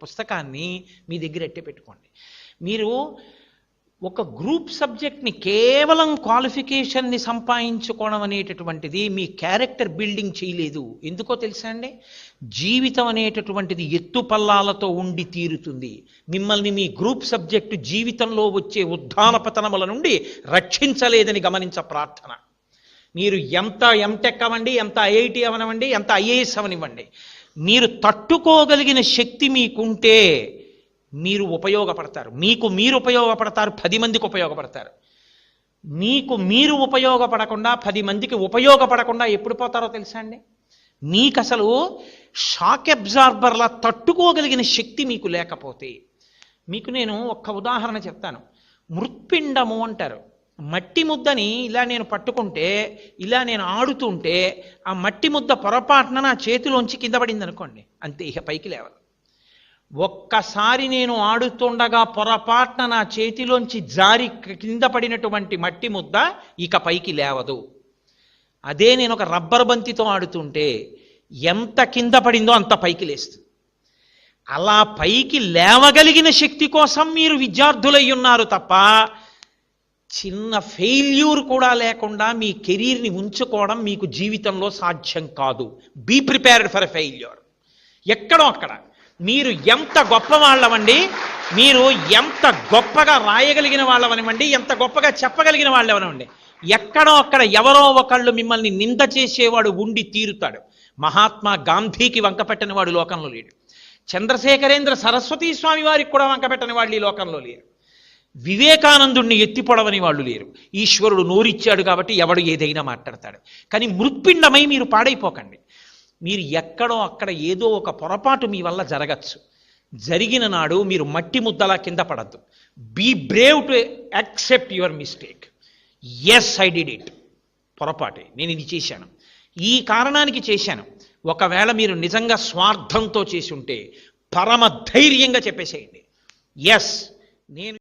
పుస్తకాన్ని మీ దగ్గర ఎట్టే పెట్టుకోండి. మీరు ఒక గ్రూప్ సబ్జెక్ట్ని కేవలం క్వాలిఫికేషన్ని సంపాదించుకోవడం అనేటటువంటిది మీ క్యారెక్టర్ బిల్డింగ్ చేయలేదు. ఎందుకో తెలుసా అండి? జీవితం అనేటటువంటిది ఎత్తుపల్లాలతో ఉండి తీరుతుంది. మిమ్మల్ని మీ గ్రూప్ సబ్జెక్టు జీవితంలో వచ్చే ఉద్ధాన పతనముల నుండి రక్షించలేదని గమనించ ప్రార్థన. మీరు ఎంత ఎంటెక్ అవ్వండి, ఎంత ఐఐటి అవనివ్వండి, ఎంత ఐఏఎస్ అవనివ్వండి, మీరు తట్టుకోగలిగిన శక్తి మీకుంటే మీరు ఉపయోగపడతారు. మీకు మీరు ఉపయోగపడతారు, 10 మందికి ఉపయోగపడతారు. మీకు మీరు ఉపయోగపడకుండా 10 మందికి ఉపయోగపడకుండా ఎప్పుడు పోతారో తెలుసా అండి? మీకు అసలు షాక్ అబ్జార్బర్లా తట్టుకోగలిగిన శక్తి మీకు లేకపోతే. మీకు నేను ఒక్క ఉదాహరణ చెప్తాను. మృత్పిండము అంటారు. మట్టి ముద్దని ఇలా నేను పట్టుకుంటే, ఇలా నేను ఆడుతుంటే ఆ మట్టి ముద్ద పొరపాటున నా చేతిలోంచి కింద పడింది అనుకోండి, అంతే, ఇక పైకి లేవదు. ఒక్కసారి నేను ఆడుతుండగా పొరపాటున నా చేతిలోంచి జారి కింద పడినటువంటి మట్టి ముద్ద ఇక పైకి లేవదు. అదే నేను ఒక రబ్బర్ బంతితో ఆడుతుంటే ఎంత కింద పడిందో అంత పైకి లేస్తుంది. అలా పైకి లేవగలిగిన శక్తి కోసం మీరు విద్యార్థులై ఉన్నారు తప్ప చిన్న ఫెయిల్యూర్ కూడా లేకుండా మీ కెరీర్ని ఉంచుకోవడం మీకు జీవితంలో సాధ్యం కాదు. Be prepared for a failure. ఎక్కడో అక్కడ మీరు ఎంత గొప్ప వాళ్ళవండి, మీరు ఎంత గొప్పగా రాయగలిగిన వాళ్ళవనివ్వండి, ఎంత గొప్పగా చెప్పగలిగిన వాళ్ళవనివ్వండి, ఎక్కడో అక్కడ ఎవరో ఒకళ్ళు మిమ్మల్ని నింద చేసేవాడు ఉండి తీరుతాడు. మహాత్మా గాంధీకి వంకపెట్టని వాడు లోకంలో లేడు. చంద్రశేఖరేంద్ర సరస్వతీ స్వామి వారికి కూడా వంకపెట్టని వాళ్ళు ఈ లోకంలో లేరు. వివేకానందుణ్ణి ఎత్తిపొడవని వాళ్ళు లేరు. ఈశ్వరుడు నోరిచ్చాడు కాబట్టి ఎవడు ఏదైనా మాట్లాడతాడు. కానీ మృత్పిండమై మీరు పాడైపోకండి. మీరు ఎక్కడో అక్కడ ఏదో ఒక పొరపాటు మీ వల్ల జరగచ్చు. జరిగిన నాడు మీరు మట్టి ముద్దలా కింద పడద్దు. Be brave to accept your mistake. Yes, I did it, పొరపాటే, నేను ఇది చేశాను, ఈ కారణానికి చేశాను. ఒకవేళ మీరు నిజంగా స్వార్థంతో చేసి ఉంటే పరమ ధైర్యంగా చెప్పేసేయండి, ఎస్ నేను